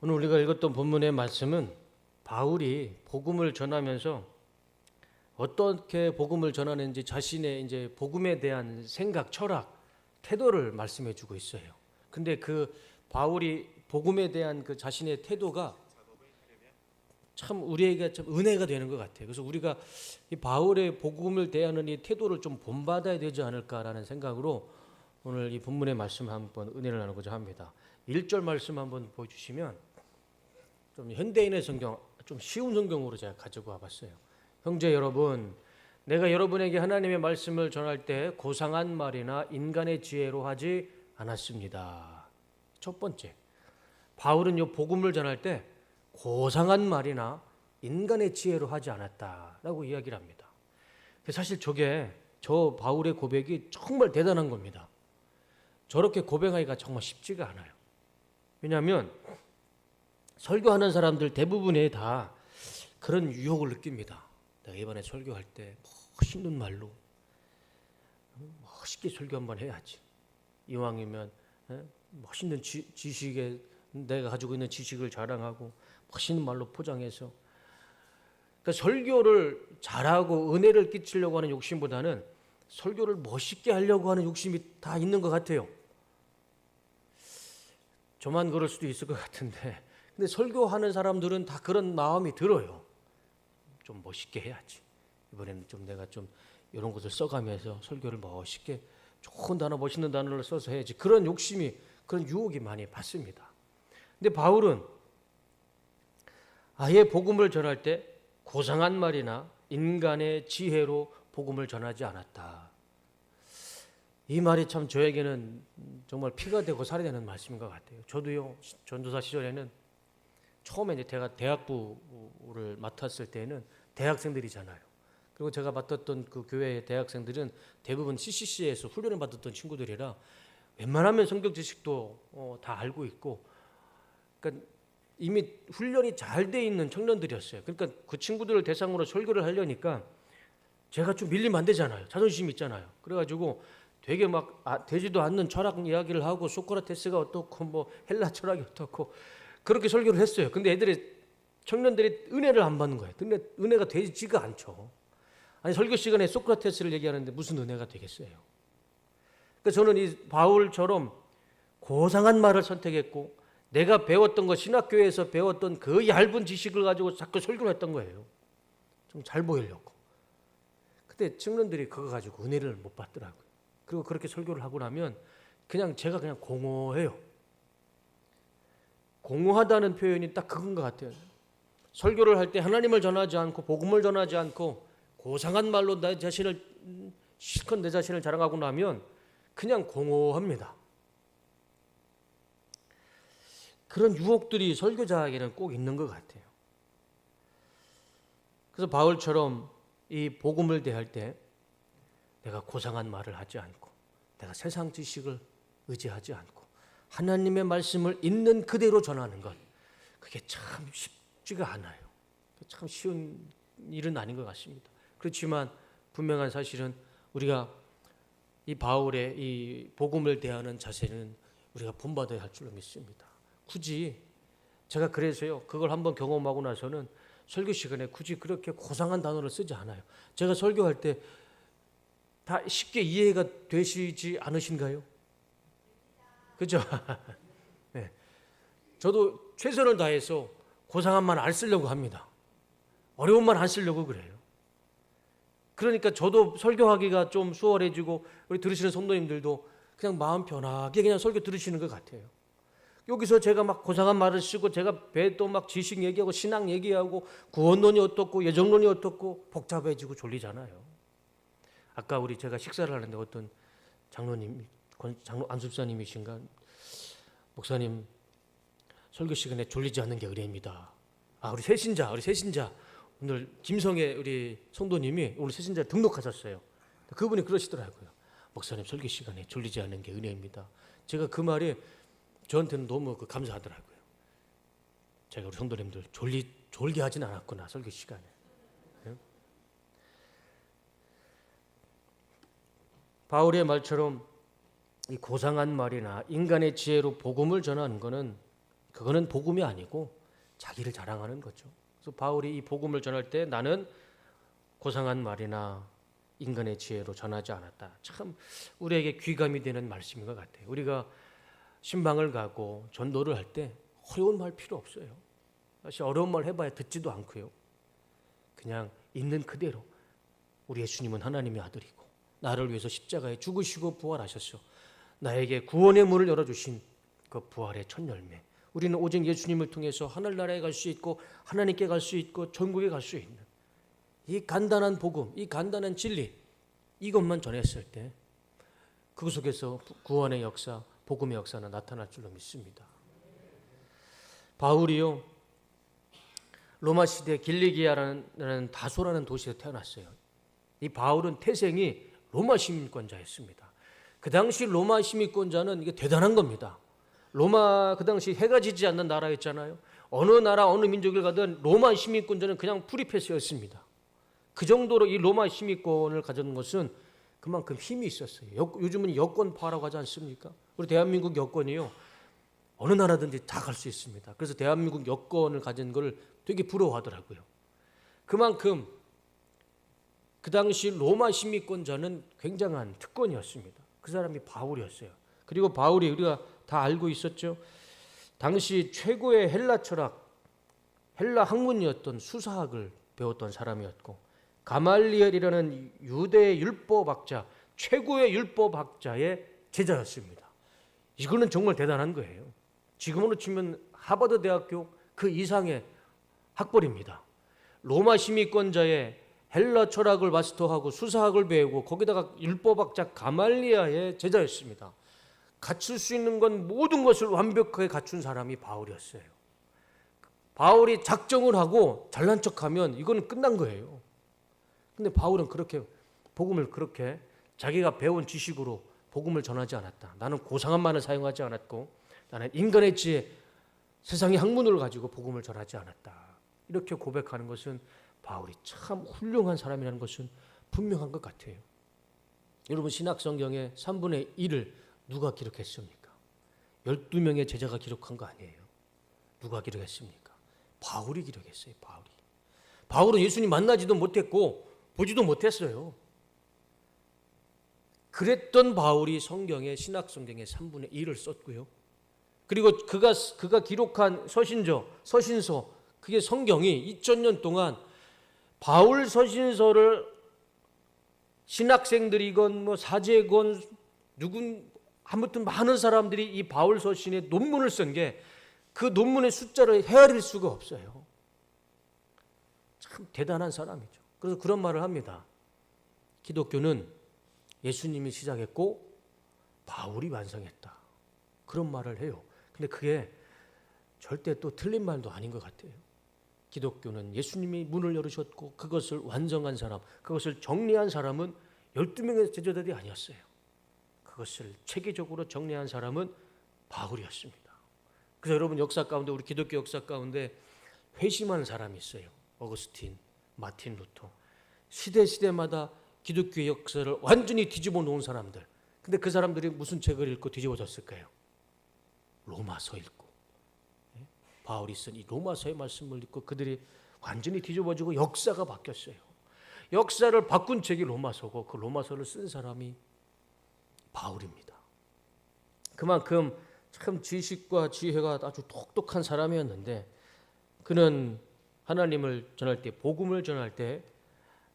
오늘 우리가 읽었던 본문의 말씀은 바울이 복음을 전하면서 어떻게 복음을 전하는지 자신의 이제 복음에 대한 생각, 철학, 태도를 말씀해 주고 있어요. 근데 그 바울이 복음에 대한 그 자신의 태도가 참 우리에게 참 은혜가 되는 것 같아요. 그래서 우리가 이 바울의 복음을 대하는 이 태도를 좀 본받아야 되지 않을까라는 생각으로 오늘 이 본문의 말씀 한번 은혜를 나누고자 합니다. 1절 말씀 한번 보여주시면 좀 현대인의 성경, 좀 쉬운 성경으로 제가 가지고 와봤어요. 형제 여러분, 내가 여러분에게 하나님의 말씀을 전할 때 고상한 말이나 인간의 지혜로 하지 않았습니다. 첫 번째, 바울은 이 복음을 전할 때 고상한 말이나 인간의 지혜로 하지 않았다라고 이야기를 합니다. 사실 저 바울의 고백이 정말 대단한 겁니다. 저렇게 고백하기가 정말 쉽지가 않아요. 왜냐하면 설교하는 사람들 대부분이 다 그런 유혹을 느낍니다. 내가 이번에 설교할 때 멋있는 말로 멋있게 설교 한번 해야지. 이왕이면 멋있는 지식에 내가 가지고 있는 지식을 자랑하고 멋있는 말로 포장해서, 그러니까 설교를 잘하고 은혜를 끼치려고 하는 욕심보다는 설교를 멋있게 하려고 하는 욕심이 다 있는 것 같아요. 저만 그럴 수도 있을 것 같은데, 근데 설교하는 사람들은 다 그런 마음이 들어요. 좀 멋있게 해야지. 이번에는 좀 내가 좀 이런 것을 써가면서 설교를 멋있게 좋은 단어, 멋있는 단어를 써서 해야지. 그런 욕심이, 그런 유혹이 많이 받습니다. 근데 바울은 아예 복음을 전할 때 고상한 말이나 인간의 지혜로 복음을 전하지 않았다. 이 말이 참 저에게는 정말 피가 되고 살이 되는 말씀인 것 같아요. 저도요, 전도사 시절에는 처음에 이제 제가 대학부를 맡았을 때는 대학생들이잖아요. 그리고 제가 맡았던 그 교회의 대학생들은 대부분 CCC에서 훈련을 받았던 친구들이라 웬만하면 성경 지식도 다 알고 있고, 그러니까 이미 훈련이 잘 돼 있는 청년들이었어요. 그러니까 그 친구들을 대상으로 설교를 하려니까 제가 좀 밀리면 안 되잖아요. 자존심 있잖아요. 그래가지고 되게 막 되지도 않는 철학 이야기를 하고 소크라테스가 어떻고 뭐 헬라 철학이 어떻고 그렇게 설교를 했어요. 근데 청년들이 은혜를 안 받는 거예요. 근데 은혜가 되지가 않죠. 아니, 설교 시간에 소크라테스를 얘기하는데 무슨 은혜가 되겠어요. 그러니까 저는 이 바울처럼 고상한 말을 선택했고, 내가 배웠던 거, 신학교에서 배웠던 그 얇은 지식을 가지고 자꾸 설교를 했던 거예요. 좀 잘 보이려고. 근데 청년들이 그거 가지고 은혜를 못 받더라고요. 그리고 그렇게 설교를 하고 나면 제가 그냥 공허해요. 공허하다는 표현이 딱 그건 것 같아요. 설교를 할 때 하나님을 전하지 않고 복음을 전하지 않고 고상한 말로 실컷 내 자신을 자랑하고 나면 그냥 공허합니다. 그런 유혹들이 설교자에게는 꼭 있는 것 같아요. 그래서 바울처럼 이 복음을 대할 때 내가 고상한 말을 하지 않고, 내가 세상 지식을 의지하지 않고 하나님의 말씀을 있는 그대로 전하는 것, 그게 참 쉽지가 않아요. 참 쉬운 일은 아닌 것 같습니다. 그렇지만 분명한 사실은 우리가 이 바울의 이 복음을 대하는 자세는 우리가 본받아야 할 줄로 믿습니다. 굳이 제가 그래서요, 그걸 한번 경험하고 나서는 설교 시간에 굳이 그렇게 고상한 단어를 쓰지 않아요. 제가 설교할 때 다 쉽게 이해가 되시지 않으신가요? 그죠? 네. 저도 최선을 다해서 고상한 말 안 쓰려고 합니다. 어려운 말 안 쓰려고 그래요. 그러니까 저도 설교하기가 좀 수월해지고, 우리 들으시는 성도님들도 그냥 마음 편하게 그냥 설교 들으시는 것 같아요. 여기서 제가 막 고상한 말을 쓰고 제가 배도 막 지식 얘기하고 신앙 얘기하고 구원론이 어떻고 예정론이 어떻고 복잡해지고 졸리잖아요. 아까 제가 식사를 하는데 어떤 장로님, 안수사님이신가, 목사님 설교 시간에 졸리지 않는 게 은혜입니다. 우리 새신자 오늘 김성애 우리 성도님이 오늘 새신자 등록하셨어요. 그분이 그러시더라고요. 목사님 설교 시간에 졸리지 않는 게 은혜입니다. 제가 그 말이 저한테는 너무 감사하더라고요. 제가 우리 성도님들 졸게 하진 않았구나, 설교 시간에. 바울의 말처럼 이 고상한 말이나 인간의 지혜로 복음을 전하는 것은 그거는 복음이 아니고 자기를 자랑하는 거죠. 그래서 바울이 이 복음을 전할 때 나는 고상한 말이나 인간의 지혜로 전하지 않았다. 참 우리에게 귀감이 되는 말씀인 것 같아요. 우리가 신방을 가고 전도를 할 때 어려운 말 필요 없어요. 사실 어려운 말 해봐야 듣지도 않고요. 그냥 있는 그대로 우리 예수님은 하나님의 아들이고 나를 위해서 십자가에 죽으시고 부활하셨어. 나에게 구원의 문을 열어주신 그 부활의 첫 열매. 우리는 오직 예수님을 통해서 하늘나라에 갈 수 있고 하나님께 갈 수 있고 천국에 갈 수 있는 이 간단한 복음, 이 간단한 진리, 이것만 전했을 때 그 속에서 구원의 역사, 복음의 역사는 나타날 줄로 믿습니다. 바울이요, 로마 시대 길리기아라는 다소라는 도시에서 태어났어요. 이 바울은 태생이 로마 시민권자였습니다. 그 당시 로마 시민권자는 이게 대단한 겁니다. 로마 그 당시 해가 지지 않는 나라였잖아요. 어느 나라 어느 민족을 가든 로마 시민권자는 그냥 프리패스였습니다. 그 정도로 이 로마 시민권을 가진 것은 그만큼 힘이 있었어요. 요즘은 여권파라고 하지 않습니까? 우리 대한민국 여권이요, 어느 나라든지 다 갈 수 있습니다. 그래서 대한민국 여권을 가진 걸 되게 부러워하더라고요. 그만큼 그 당시 로마 시민권자는 굉장한 특권이었습니다. 그 사람이 바울이었어요. 그리고 바울이 우리가 다 알고 있었죠. 당시 최고의 헬라 철학, 헬라 학문이었던 수사학을 배웠던 사람이었고, 가말리엘이라는 유대 율법학자, 최고의 율법학자의 제자였습니다. 이거는 정말 대단한 거예요. 지금으로 치면 하버드 대학교 그 이상의 학벌입니다. 로마 시민권자의 헬라 철학을 마스터하고 수사학을 배우고 거기다가 율법학자 가말리아의 제자였습니다. 갖출 수 있는 건 모든 것을 완벽하게 갖춘 사람이 바울이었어요. 바울이 작정을 하고 잘난 척하면 이거는 끝난 거예요. 근데 바울은 그렇게 복음을 그렇게 자기가 배운 지식으로 복음을 전하지 않았다. 나는 고상한 말을 사용하지 않았고 나는 인간의 지혜, 세상의 학문을 가지고 복음을 전하지 않았다. 이렇게 고백하는 것은 바울이 참 훌륭한 사람이라는 것은 분명한 것 같아요. 여러분, 신약 성경의 3분의 1을 누가 기록했습니까? 12명의 제자가 기록한 거 아니에요. 누가 기록했습니까? 바울이 기록했어요. 바울은 예수님 만나지도 못했고 보지도 못했어요. 그랬던 바울이 성경의 신약 성경의 3분의 1을 썼고요. 그리고 그가 기록한 서신서 그게 성경이 2000년 동안 바울 서신서를 신학생들이건 뭐 사제건 아무튼 많은 사람들이 이 바울 서신에 논문을 쓴 게 그 논문의 숫자를 헤아릴 수가 없어요. 참 대단한 사람이죠. 그래서 그런 말을 합니다. 기독교는 예수님이 시작했고 바울이 완성했다. 그런 말을 해요. 근데 그게 절대 또 틀린 말도 아닌 것 같아요. 기독교는 예수님이 문을 열으셨고 그것을 완성한 사람, 그것을 정리한 사람은 12명의 제자들이 아니었어요. 그것을 체계적으로 정리한 사람은 바울이었습니다. 그래서 여러분, 역사 가운데, 우리 기독교 역사 가운데 회심하는 사람이 있어요. 어거스틴, 마틴 루터. 시대마다 기독교의 역사를 완전히 뒤집어 놓은 사람들. 근데 그 사람들이 무슨 책을 읽고 뒤집어졌을까요? 로마서 읽고, 바울이 쓴 이 로마서의 말씀을 읽고 그들이 완전히 뒤집어지고 역사가 바뀌었어요. 역사를 바꾼 책이 로마서고 그 로마서를 쓴 사람이 바울입니다. 그만큼 참 지식과 지혜가 아주 똑똑한 사람이었는데, 그는 하나님을 전할 때, 복음을 전할 때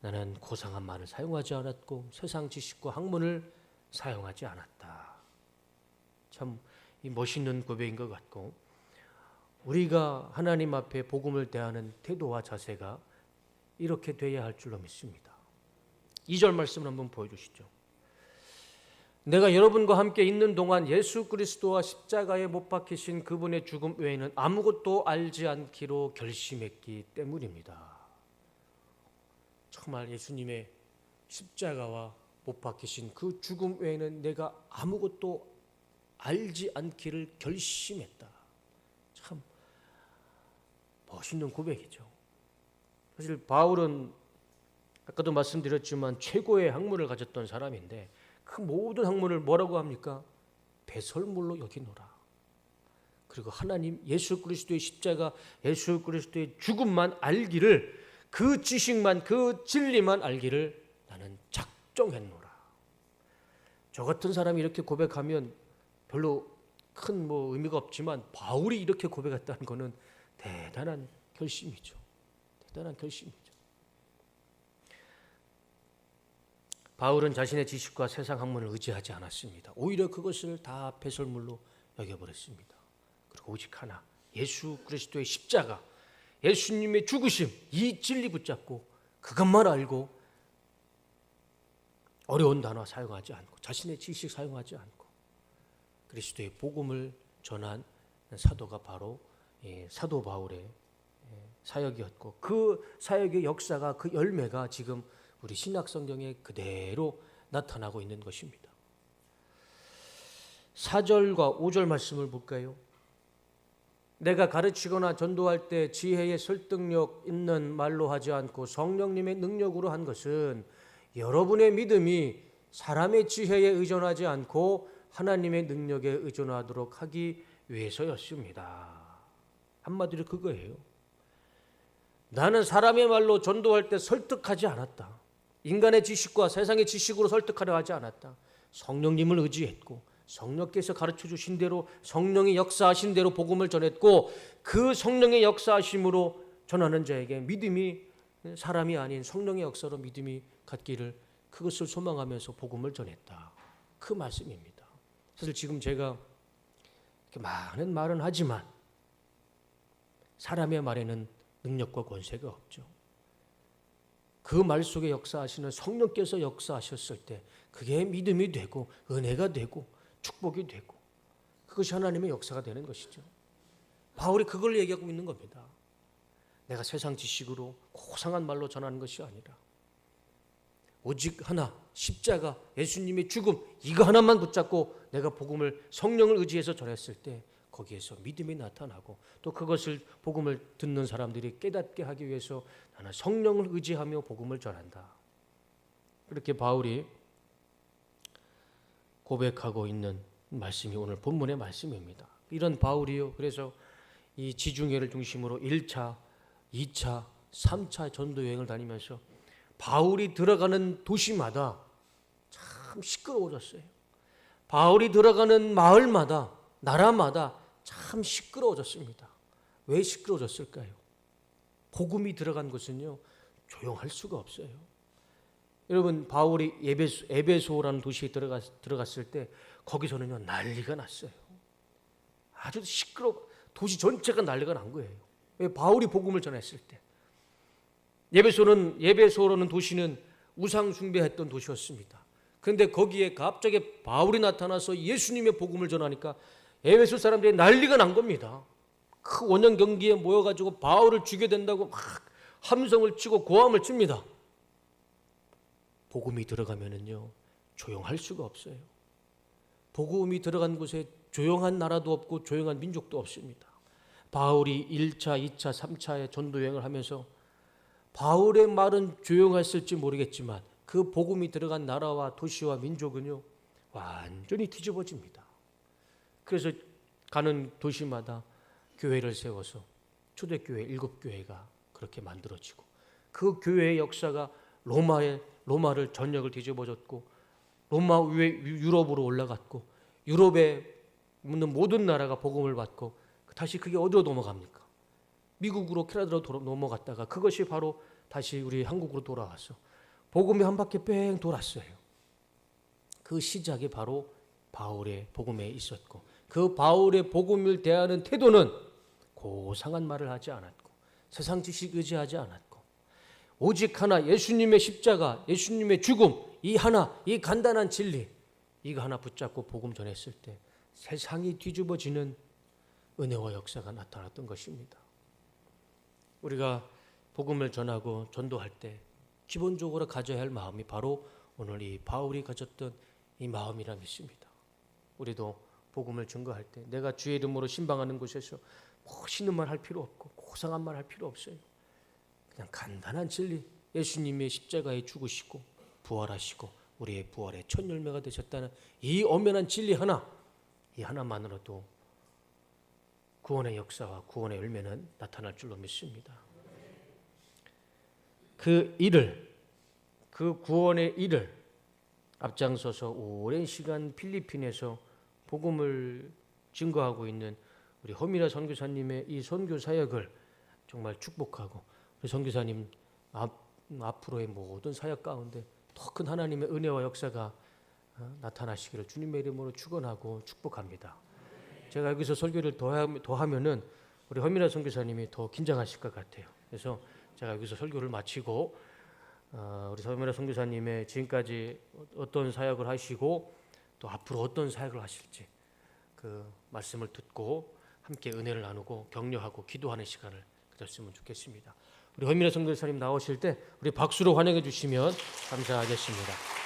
나는 고상한 말을 사용하지 않았고 세상 지식과 학문을 사용하지 않았다. 참 멋있는 고백인 것 같고, 우리가 하나님 앞에 복음을 대하는 태도와 자세가 이렇게 돼야 할 줄로 믿습니다. 2절 말씀을 한번 보여주시죠. 내가 여러분과 함께 있는 동안 예수 그리스도와 십자가에 못 박히신 그분의 죽음 외에는 아무것도 알지 않기로 결심했기 때문입니다. 정말 예수님의 십자가와 못 박히신 그 죽음 외에는 내가 아무것도 알지 않기를 결심했다. 참 멋있는 고백이죠. 사실 바울은 아까도 말씀드렸지만 최고의 학문을 가졌던 사람인데 그 모든 학문을 뭐라고 합니까? 배설물로 여기노라. 그리고 하나님 예수 그리스도의 십자가, 예수 그리스도의 죽음만 알기를, 그 지식만, 그 진리만 알기를 나는 작정했노라. 저 같은 사람이 이렇게 고백하면 별로 큰 의미가 없지만 바울이 이렇게 고백했다는 것은 대단한 결심이죠. 대단한 결심이죠. 바울은 자신의 지식과 세상 학문을 의지하지 않았습니다. 오히려 그것을 다 배설물로 여겨버렸습니다. 그리고 오직 하나, 예수 그리스도의 십자가, 예수님의 죽으심, 이 진리 붙잡고 그것만 알고 어려운 단어 사용하지 않고 자신의 지식 사용하지 않고 그리스도의 복음을 전한 사도가 바로 사도 바울의 사역이었고, 그 사역의 역사가, 그 열매가 지금 우리 신약 성경에 그대로 나타나고 있는 것입니다. 4절과 5절 말씀을 볼까요? 내가 가르치거나 전도할 때 지혜의 설득력 있는 말로 하지 않고 성령님의 능력으로 한 것은 여러분의 믿음이 사람의 지혜에 의존하지 않고 하나님의 능력에 의존하도록 하기 위해서였습니다. 한마디로 그거예요. 나는 사람의 말로 전도할 때 설득하지 않았다. 인간의 지식과 세상의 지식으로 설득하려 하지 않았다. 성령님을 의지했고 성령께서 가르쳐 주신 대로, 성령이 역사하신 대로 복음을 전했고, 그 성령의 역사하심으로 전하는 자에게 믿음이, 사람이 아닌 성령의 역사로 믿음이 갖기를, 그것을 소망하면서 복음을 전했다. 그 말씀입니다. 사실 지금 제가 이렇게 많은 말은 하지만 사람의 말에는 능력과 권세가 없죠. 그 말 속에 역사하시는 성령께서 역사하셨을 때 그게 믿음이 되고 은혜가 되고 축복이 되고 그것이 하나님의 역사가 되는 것이죠. 바울이 그걸 얘기하고 있는 겁니다. 내가 세상 지식으로 고상한 말로 전하는 것이 아니라 오직 하나, 십자가, 예수님의 죽음, 이거 하나만 붙잡고 내가 복음을, 성령을 의지해서 전했을 때 거기에서 믿음이 나타나고, 또 그것을, 복음을 듣는 사람들이 깨닫게 하기 위해서 나는 성령을 의지하며 복음을 전한다. 그렇게 바울이 고백하고 있는 말씀이 오늘 본문의 말씀입니다. 이런 바울이요, 그래서 이 지중해를 중심으로 1차, 2차, 3차 전도 여행을 다니면서 바울이 들어가는 도시마다 참 시끄러워졌어요. 바울이 들어가는 마을마다, 나라마다 참 시끄러워졌습니다. 왜 시끄러워졌을까요? 복음이 들어간 곳은요, 조용할 수가 없어요. 여러분, 바울이 에베소라는 도시에 들어갔을 때 거기서는요, 난리가 났어요. 아주 도시 전체가 난리가 난 거예요. 왜? 바울이 복음을 전했을 때. 에베소라는 도시는 우상 숭배했던 도시였습니다. 그런데 거기에 갑자기 바울이 나타나서 예수님의 복음을 전하니까 에베소 사람들이 난리가 난 겁니다. 그 원형 경기에 모여가지고 바울을 죽여야 된다고 막 함성을 치고 고함을 칩니다. 복음이 들어가면은요, 조용할 수가 없어요. 복음이 들어간 곳에 조용한 나라도 없고 조용한 민족도 없습니다. 바울이 1차, 2차, 3차의 전도 여행을 하면서 바울의 말은 조용했을지 모르겠지만 그 복음이 들어간 나라와 도시와 민족은요, 완전히 뒤집어집니다. 그래서 가는 도시마다 교회를 세워서 초대교회 7교회가 그렇게 만들어지고, 그 교회의 역사가 로마를 전역을 뒤집어졌고, 로마 위에 유럽으로 올라갔고, 유럽에 있는 모든 나라가 복음을 받고, 다시 그게 어디로 넘어갑니까? 미국으로, 캐나다로 넘어갔다가 그것이 바로 다시 우리 한국으로 돌아와서 복음이 한 바퀴 뺑 돌았어요. 그 시작이 바로 바울의 복음에 있었고, 그 바울의 복음을 대하는 태도는 고상한 말을 하지 않았고 세상 지식 의지하지 않았고 오직 하나, 예수님의 십자가, 예수님의 죽음, 이 하나, 이 간단한 진리, 이거 하나 붙잡고 복음 전했을 때 세상이 뒤집어지는 은혜와 역사가 나타났던 것입니다. 우리가 복음을 전하고 전도할 때 기본적으로 가져야 할 마음이 바로 오늘 이 바울이 가졌던 이 마음이라 믿습니다. 우리도 복음을 증거할 때 내가 주의 이름으로 신방하는 곳에서 멋있는 말 할 필요 없고 고상한 말 할 필요 없어요. 그냥 간단한 진리, 예수님의 십자가에 죽으시고 부활하시고 우리의 부활의 첫 열매가 되셨다는 이 엄연한 진리 하나, 이 하나만으로도 구원의 역사와 구원의 열매는 나타날 줄로 믿습니다. 그 일을, 그 구원의 일을 앞장서서 오랜 시간 필리핀에서 복음을 증거하고 있는 우리 허미라 선교사님의 이 선교 사역을 정말 축복하고, 우리 선교사님 앞으로의 모든 사역 가운데 더 큰 하나님의 은혜와 역사가 나타나시기를 주님의 이름으로 축원하고 축복합니다. 제가 여기서 설교를 더하면은 우리 허미라 선교사님이 더 긴장하실 것 같아요. 그래서 제가 여기서 설교를 마치고 우리 허미라 선교사님의 지금까지 어떤 사역을 하시고 또 앞으로 어떤 사역을 하실지 그 말씀을 듣고 함께 은혜를 나누고 격려하고 기도하는 시간을 가졌으면 좋겠습니다. 우리 허미라 선교사님 나오실 때 우리 박수로 환영해 주시면 감사하겠습니다.